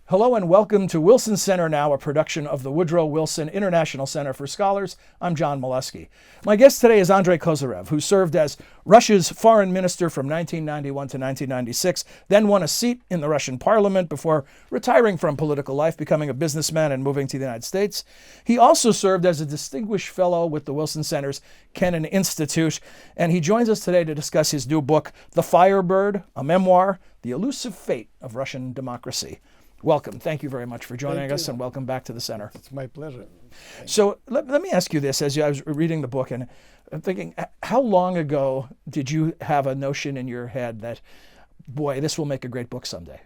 Hello and welcome to Wilson Center Now, a production of the Woodrow Wilson International Center for Scholars. I'm John Molesky. My guest today is Andrei Kozyrev, who served as Russia's foreign minister from 1991 to 1996, then won a seat in the Russian parliament before retiring from political life, becoming a businessman and moving to the United States. He also served as a distinguished fellow with the Wilson Center's Kennan Institute, and he joins us today to discuss his new book, The Firebird, a memoir, The Elusive Fate of Russian Democracy. Welcome. Thank you very much for joining us, and welcome back to the center. It's my pleasure. So let me ask you this. I was reading the book, and I'm thinking, how long ago did you have a notion in your head that, boy, this will make a great book someday?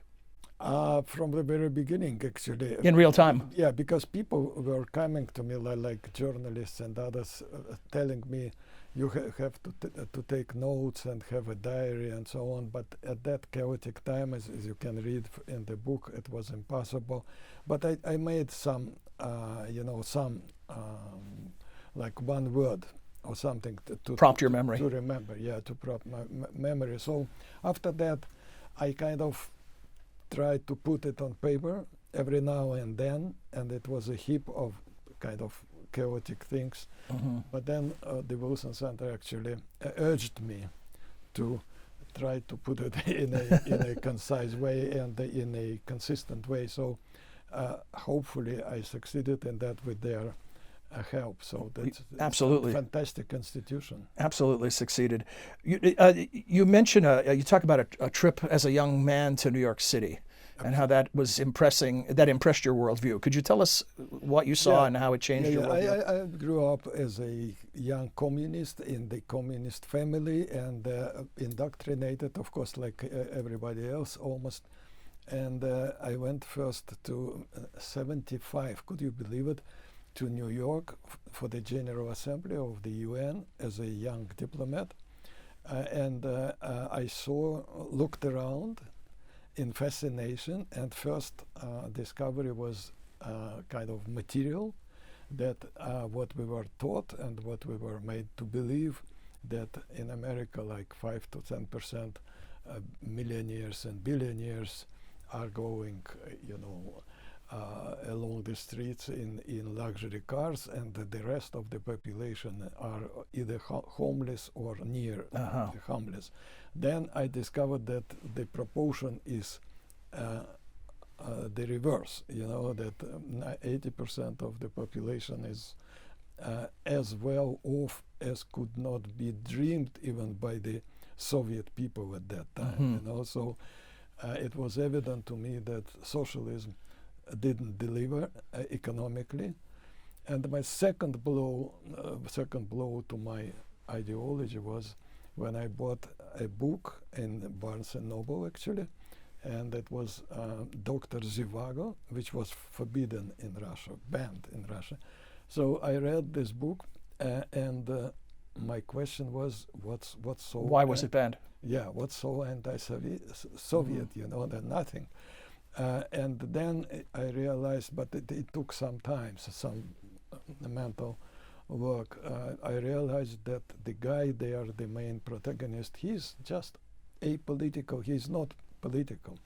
From the very beginning, actually. In real time? Yeah, because people were coming to me, like journalists and others, telling me, you have to take notes and have a diary and so on. But at that chaotic time, as you can read in the book, it was impossible. But I made some, like one word or something to prompt your memory. To remember, to prompt my memory. So after that, I kind of tried to put it on paper every now and then, and it was a heap of kind of chaotic things. Mm-hmm. But then the Wilson Center actually urged me to try to put it in a concise way and in a consistent way. So hopefully I succeeded in that with their help. So that's absolutely a fantastic institution. Absolutely succeeded. You mentioned you talk about a trip as a young man to New York City, and how that was impressed your worldview. Could you tell us what you saw and how it changed your worldview? I grew up as a young communist in the communist family and indoctrinated, of course, like everybody else almost. And I went first to 75, could you believe it, to New York for the General Assembly of the UN as a young diplomat. And I looked around in fascination, and first discovery was kind of material, that what we were taught and what we were made to believe, that in America like 5 to 10% millionaires and billionaires are going, along the streets in luxury cars, and the rest of the population are either homeless or near homeless. Then I discovered that the proportion is the reverse, that 80% of the population is as well off as could not be dreamed even by the Soviet people at that time. Mm-hmm. So it was evident to me that socialism didn't deliver economically. And my second blow to my ideology was when I bought a book in Barnes & Noble, actually, and it was Dr. Zhivago, which was forbidden in Russia, banned in Russia. So I read this book, and my question was, what's so... Why was it banned? Yeah, what's so anti-Soviet, that nothing. And then I realized, but it took some time, some mental work. I realized that the guy there, the main protagonist, he's just apolitical. He's not political.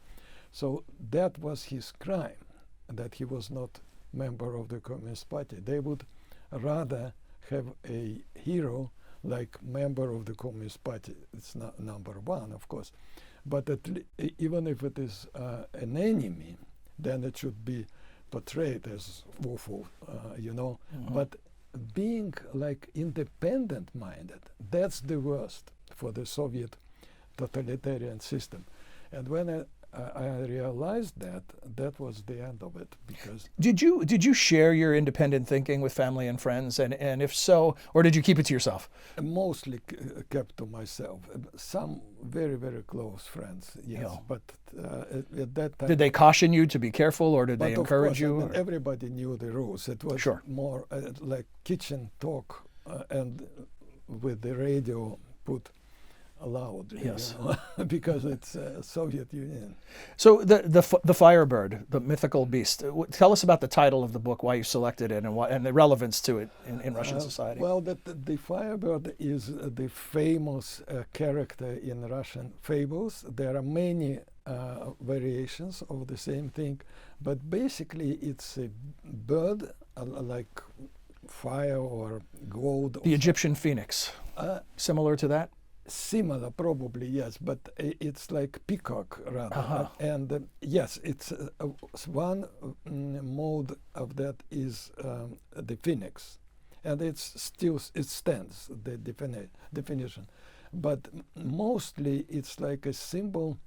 So that was his crime, that he was not member of the Communist Party. They would rather have a hero like member of the Communist Party. It's not number one, of course. But even if it is an enemy, then it should be portrayed as awful, Mm-hmm. But being like independent-minded, that's the worst for the Soviet totalitarian system. And when I realized that was the end of it. Because did you share your independent thinking with family and friends, and if so, or did you keep it to yourself? Mostly kept to myself. Some very, very close friends, yes. But at that time, did they caution you to be careful, or did they encourage you? I mean, everybody knew the rules. It was more like kitchen talk, and with the radio put loudly, Yes. because it's Soviet Union. So the Firebird, the mythical beast. Tell us about the title of the book, why you selected it, and the relevance to it in Russian society. Well, the Firebird is the famous character in Russian fables. There are many variations of the same thing, but basically it's a bird like fire or gold. The Egyptian phoenix, similar to that? Similar, probably, yes, but it's like peacock rather. Uh-huh. And yes, it's one mode of that is the phoenix, and it stands the definition, but mostly it's like a symbol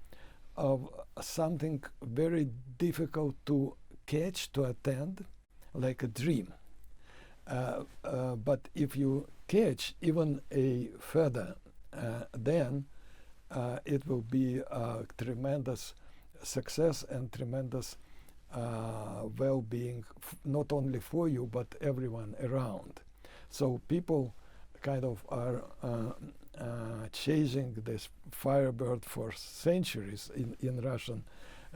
of something very difficult to catch, to attend, like a dream. But if you catch even a feather, then it will be a tremendous success and tremendous well-being, not only for you, but everyone around. So people kind of are chasing this Firebird for centuries in Russian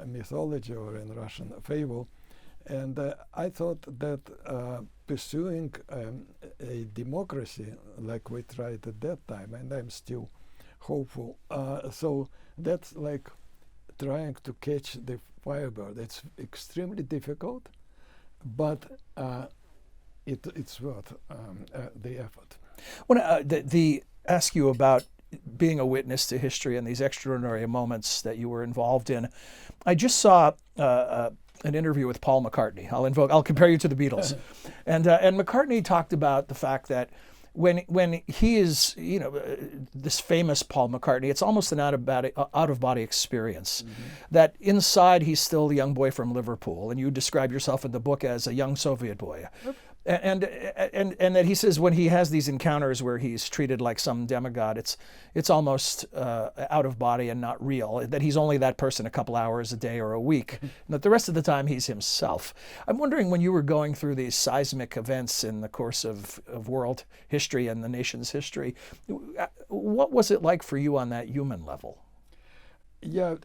mythology or in Russian fable. And I thought that pursuing a democracy like we tried at that time, and I'm still hopeful, so that's like trying to catch the Firebird. It's extremely difficult, but it's worth the effort. I want to ask you about being a witness to history and these extraordinary moments that you were involved in. I just saw an interview with Paul McCartney. I'll compare you to the Beatles, and McCartney talked about the fact that when he is, this famous Paul McCartney, it's almost an out of body experience. Mm-hmm. That inside he's still the young boy from Liverpool, and you describe yourself in the book as a young Soviet boy. Yep. And that he says when he has these encounters where he's treated like some demigod, it's almost out of body and not real. That he's only that person a couple hours a day or a week. And that the rest of the time he's himself. I'm wondering, when you were going through these seismic events in the course of world history and the nation's history, what was it like for you on that human level? Yeah.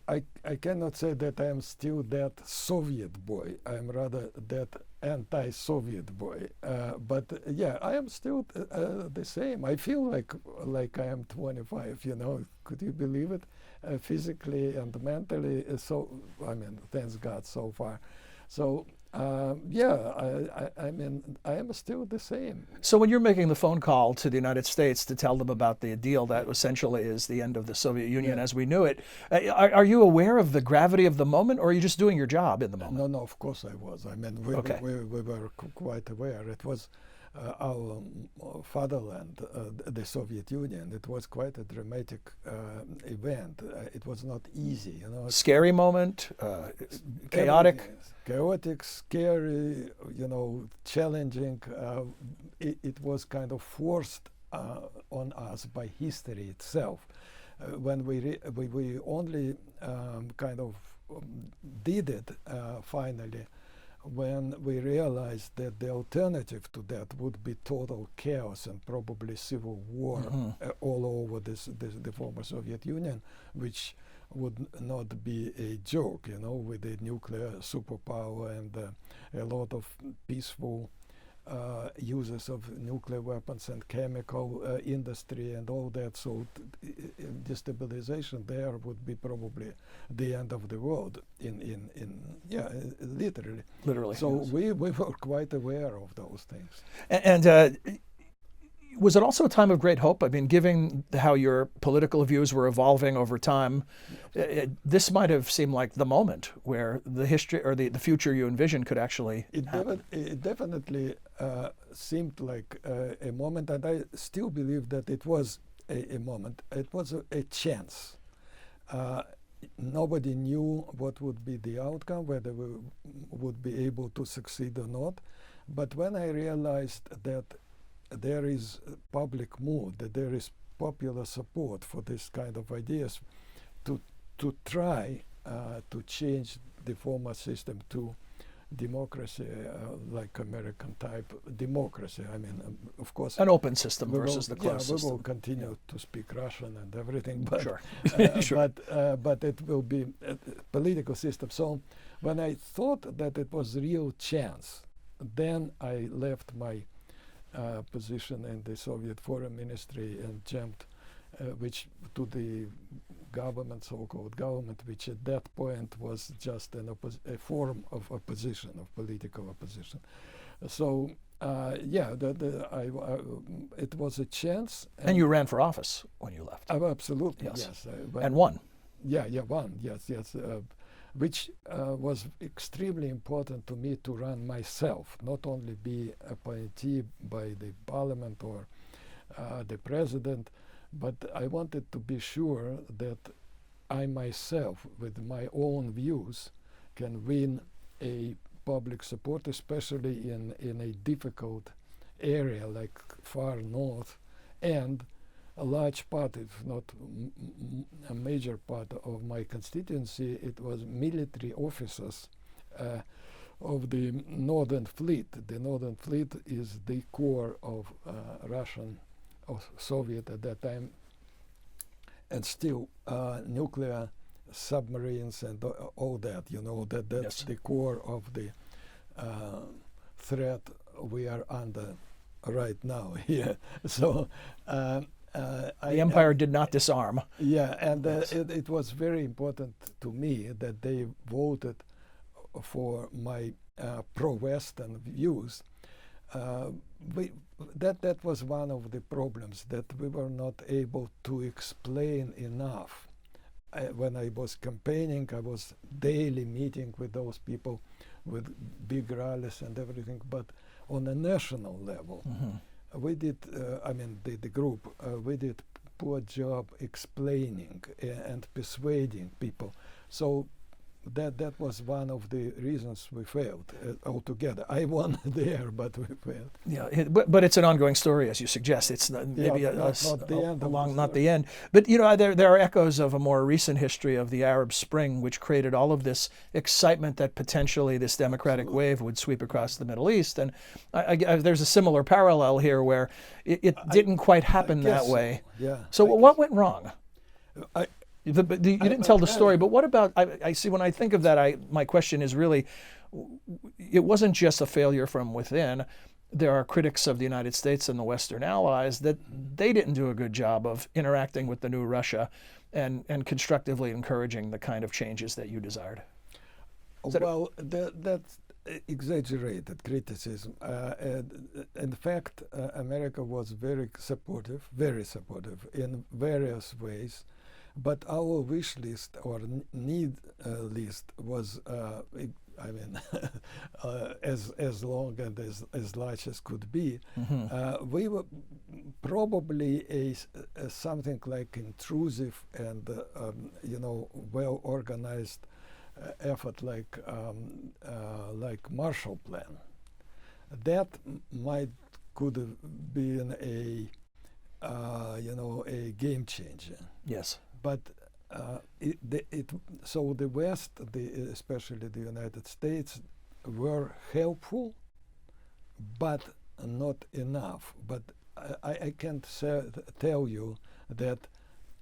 I cannot say that I am still that Soviet boy. I am rather that anti-Soviet boy. But yeah, I am still the same. I feel like I am 25. Could you believe it? Physically and mentally. So I mean, thanks God so far. So yeah, I mean, I am still the same. So when you're making the phone call to the United States to tell them about the deal that essentially is the end of the Soviet Union as we knew it, are you aware of the gravity of the moment, or are you just doing your job in the moment? No, of course I was. I mean, we were quite aware. It was our fatherland, the Soviet Union. It was quite a dramatic event. It was not easy, Scary moment, chaotic. Chaotic, scary, challenging. It was kind of forced on us by history itself. When we only kind of did it finally, when we realized that the alternative to that would be total chaos and probably civil war all over the former Soviet Union, which would not be a joke, with a nuclear superpower and a lot of peaceful uses of nuclear weapons and chemical industry and all that. So destabilization there would be probably the end of the world literally. So yes. we were quite aware of those things. And was it also a time of great hope? I mean, given how your political views were evolving over time, this might have seemed like the moment where the history or the future you envisioned could actually happen. It definitely seemed like a moment, and I still believe that it was a moment. It was a chance. Nobody knew what would be the outcome, whether we would be able to succeed or not. But when I realized that there is public mood, that there is popular support for this kind of ideas, to try to change the former system, to democracy, like American type democracy. I mean, of course, An open system we versus will, the closed we system. will continue to speak Russian and everything, but Sure. but it will be a political system. So when I thought that it was real chance, then I left my position in the Soviet Foreign Ministry and jumped, which to the government, so-called government, which at that point was just a form of opposition, of political opposition. So it was a chance. And you ran for office when you left. Absolutely, Yes. yes. And won. Won, yes. Which was extremely important to me to run myself, not only be appointee by the parliament or the president, but I wanted to be sure that I myself, with my own views, can win a public support, especially in a difficult area like far north, and a large part, if not a major part of my constituency, it was military officers of the Northern Fleet. The Northern Fleet is the core of Russian or Soviet at that time, and still nuclear submarines and all that. You know, that's Yes. the core of the threat we are under right now here. So. The empire did not disarm. Yeah, and Yes. it was very important to me that they voted for my pro-Western views. That was one of the problems, that we were not able to explain enough. When I was campaigning, I was daily meeting with those people, with big rallies and everything, but on a national level, we did, the group, we did poor job explaining and persuading people. So that was one of the reasons we failed altogether. I won there, but we failed. Yeah, but it's an ongoing story, as you suggest. It's not, maybe not the end. not the end. But you know, there are echoes of a more recent history of the Arab Spring, which created all of this excitement that potentially this democratic wave would sweep across the Middle East. And there's a similar parallel here, where it didn't quite happen that way. Yeah. So what went wrong? You didn't I tell the story, but what about, I see when I think of that, my question is really, it wasn't just a failure from within. There are critics of the United States and the Western allies that they didn't do a good job of interacting with the new Russia and constructively encouraging the kind of changes that you desired. Well, that's exaggerated criticism. In fact, America was very supportive in various ways. But our wish list or need list was, as long and as large as could be. We were probably something like intrusive and well organized effort like Marshall Plan. That could have been a game changer. Yes. But so the West, especially the United States, were helpful, but not enough. But I can't tell you that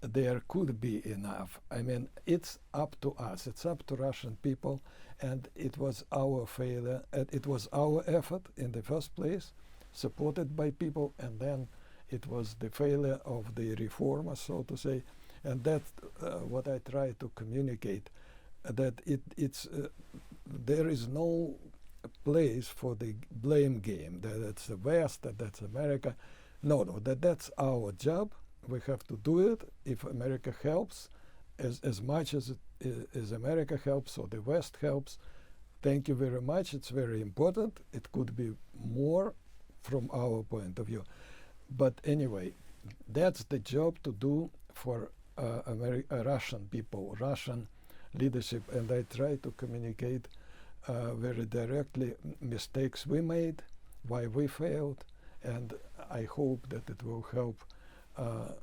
there could be enough. I mean, it's up to us. It's up to Russian people, and it was our failure. It was our effort in the first place, supported by people, and then it was the failure of the reformers, so to say. And that's what I try to communicate, that there is no place for the blame game, that it's the West, that that's America. No, that's our job. We have to do it. If America helps, as much as America helps or the West helps, thank you very much. It's very important. It could be more from our point of view. But anyway, that's the job to do for Russian people, Russian leadership, and I try to communicate very directly mistakes we made, why we failed, and I hope that it will help our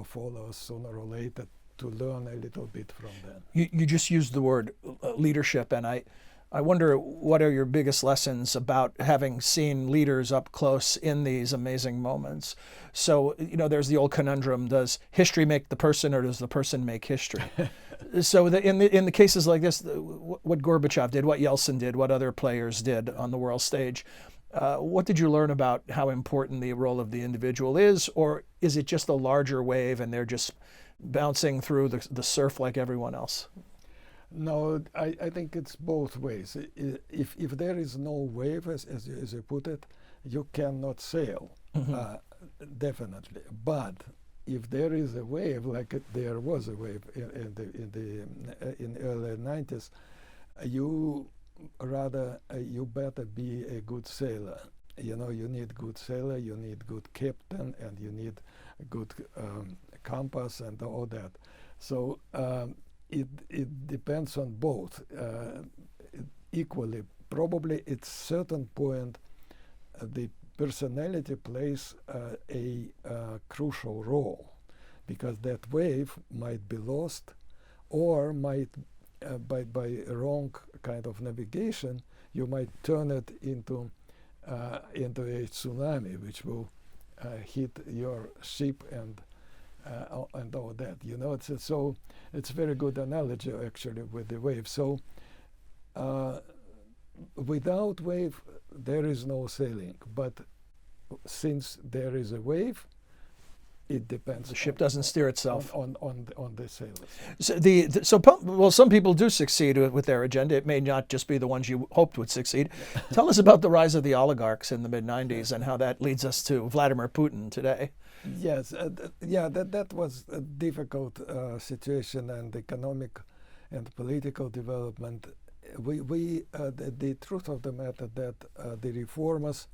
followers sooner or later to learn a little bit from them. You just used the word leadership, and I wonder what are your biggest lessons about having seen leaders up close in these amazing moments. So, there's the old conundrum: does history make the person, or does the person make history? So, in the cases like this, what Gorbachev did, what Yeltsin did, what other players did on the world stage, what did you learn about how important the role of the individual is, or is it just a larger wave and they're just bouncing through the surf like everyone else? No, I think it's both ways. If there is no wave, as you put it, you cannot sail, definitely. But if there is a wave, like there was a wave in the early 90s, you better be a good sailor. You need good sailor, you need good captain, and you need a good compass and all that. So. It depends on both equally. Probably at certain point the personality plays a crucial role, because that wave might be lost, or might by wrong kind of navigation you might turn it into a tsunami which will hit your ship and all that. It's a very good analogy actually with the wave. So without wave there is no sailing, but since there is a wave, it depends. The ship doesn't steer itself. On the sailors. So some people do succeed with their agenda. It may not just be the ones you hoped would succeed. Tell us about the rise of the oligarchs in the mid-90s and how that leads us to Vladimir Putin today. Yes, that was a difficult situation, and economic and political development. The truth of the matter that the reformers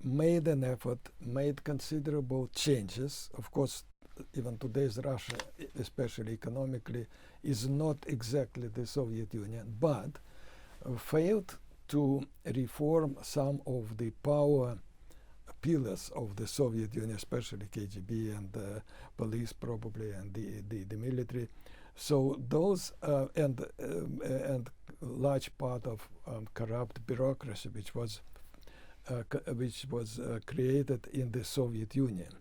made an effort, made considerable changes. Of course, even today's Russia, especially economically, is not exactly the Soviet Union, but failed to reform some of the power pillars of the Soviet Union, especially KGB and police probably, and the military. So those and large part of corrupt bureaucracy, which was created in the Soviet Union.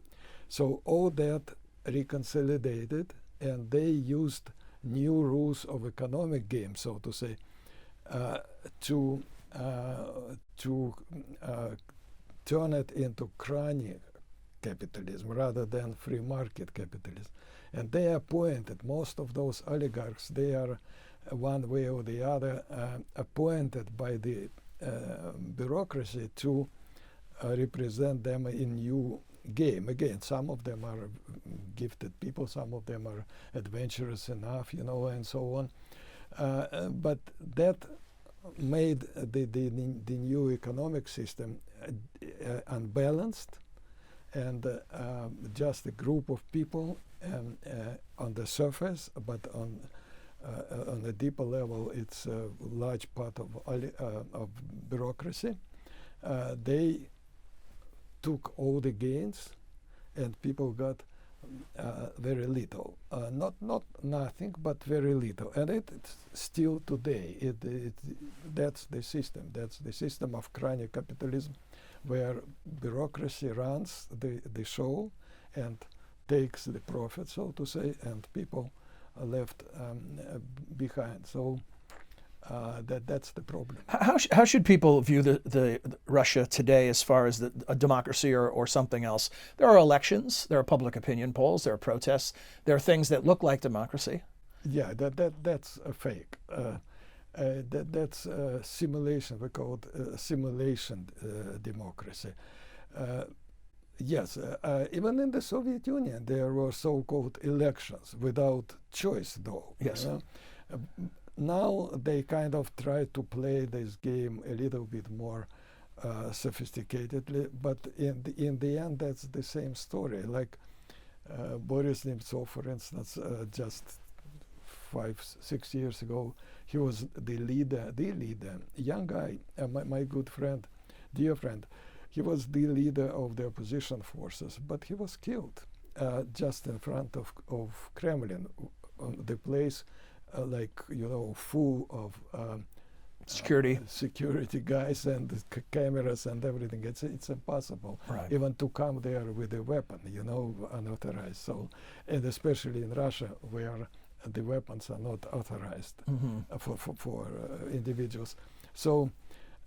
So all that reconsolidated, and they used new rules of economic game, so to say, to turn it into crony capitalism rather than free market capitalism. And they appointed most of those oligarchs. They are one way or the other appointed by the bureaucracy to represent them in new game. Again, some of them are gifted people, some of them are adventurous enough, and so on. But that made the new economic system unbalanced, and just a group of people on the surface, but on a deeper level, it's a large part of bureaucracy. They took all the gains, and people got very little. Not nothing, but very little. And it's still today. That's the system. That's the system of crony capitalism, where bureaucracy runs the show and takes the profit, so to say, and people are left behind. So that's the problem. How should people view the Russia today as far as a democracy or something else? There are elections, there are public opinion polls, there are protests, there are things that look like democracy. Yeah, that's a fake. That's a simulation. We call it simulation democracy. Yes, even in the Soviet Union, there were so-called elections without choice, though. Yes. Now they kind of try to play this game a little bit more sophisticatedly, but in the end, that's the same story. Like Boris Nemtsov, for instance, just 5-6 years ago, he was the leader, young guy, my good friend, dear friend. He was the leader of the opposition forces, but he was killed just in front of Kremlin, the place full of security guys and cameras and everything. It's impossible even to come there with a weapon, unauthorized. So, and especially in Russia, where the weapons are not authorized for individuals. So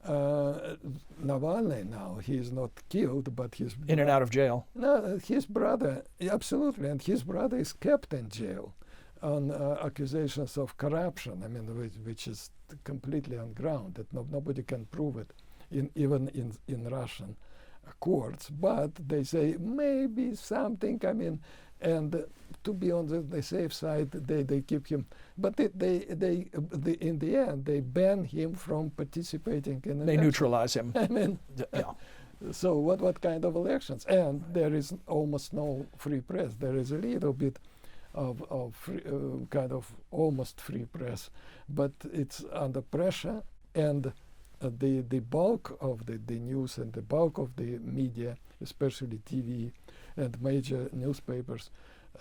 Navalny now, he is not killed, but he's in and out of jail. No, his brother, absolutely, and his brother is kept in jail on accusations of corruption. I mean, which is completely ungrounded. Nobody can prove it, even in Russian courts. But they say maybe something. I mean, and to be on the safe side, they keep him. But in the end, they ban him from participating in elections. They neutralize him. I mean, yeah. So what kind of elections? And there is almost no free press. There is a little bit of free, kind of almost free press, but it's under pressure. And the bulk of the news and the bulk of the media, especially TV and major newspapers,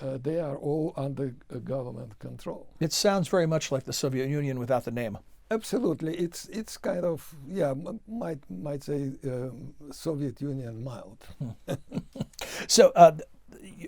they are all under government control. It sounds very much like the Soviet Union without the name. Absolutely, it's kind of might say Soviet Union mild. So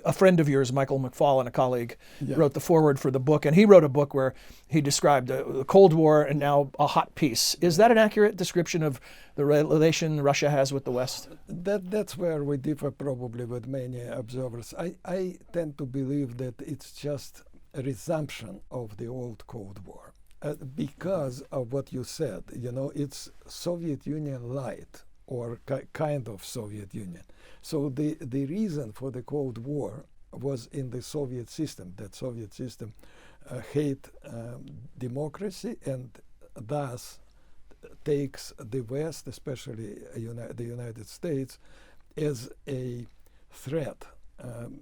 a friend of yours, Michael McFaul, a colleague, wrote the foreword for the book, and he wrote a book where he described the Cold War and now a hot peace. Is that an accurate description of the relation Russia has with the West? That's where we differ probably with many observers. I tend to believe that it's just a resumption of the old Cold War. Because of what you said, it's Soviet Union light, or kind of Soviet Union. So the reason for the Cold War was in the Soviet system. That Soviet system hate democracy and thus takes the West, especially the United States, as a threat,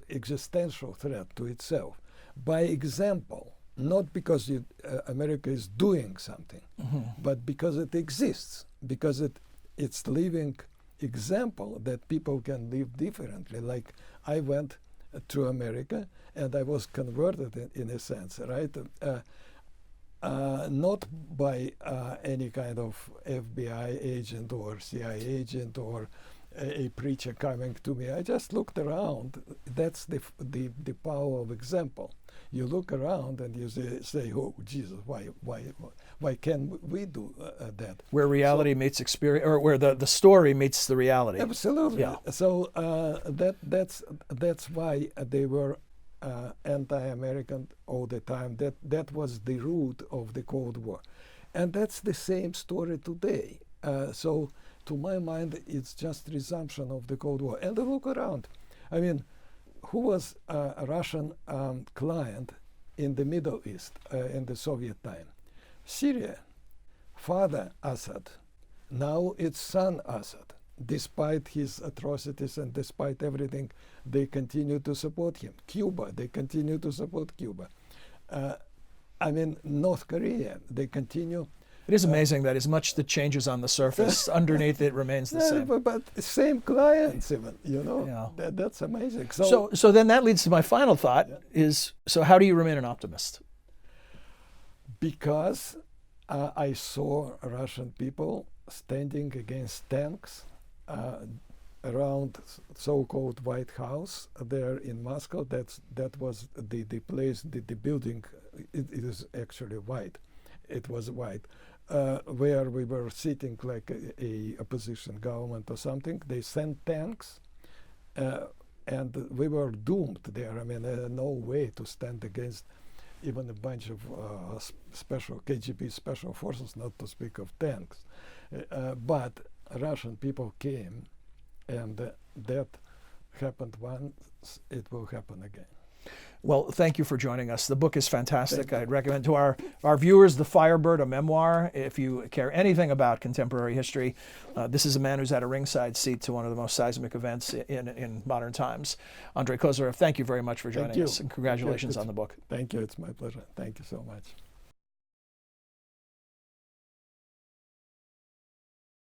existential threat to itself. By example, not because America is doing something, but because it exists, because it's living example that people can live differently. Like I went to America and I was converted in a sense, right? Not by any kind of FBI agent or CIA agent or a preacher coming to me. I just looked around. That's the power of example. You look around and you say, "Oh Jesus, why can't we do that?" Where reality meets experience, or where the story meets the reality. Absolutely. Yeah. So that's why they were anti-American all the time. That was the root of the Cold War, and that's the same story today. So to my mind, it's just resumption of the Cold War. And look around. I mean, who was a Russian client in the Middle East in the Soviet time? Syria. Father Assad. Now it's son Assad. Despite his atrocities and despite everything, they continue to support him. Cuba, they continue to support Cuba. North Korea, they continue. It is amazing that as much that changes on the surface, underneath it remains the same. But same clients even, Yeah. That's amazing. So then that leads to my final thought is, so how do you remain an optimist? Because I saw Russian people standing against tanks around so-called White House there in Moscow. That was the place, the building, it is actually white. It was white. Where we were sitting like a opposition government or something. They sent tanks, and we were doomed there. I mean, no way to stand against even a bunch of special KGB special forces, not to speak of tanks. But Russian people came, and that happened once, it will happen again. Well, thank you for joining us. The book is fantastic. I'd recommend to our viewers The Firebird, a memoir. If you care anything about contemporary history, this is a man who's had a ringside seat to one of the most seismic events in modern times. Andrei Kozyrev, thank you very much for joining us, and congratulations on the book. Thank you. It's my pleasure. Thank you so much.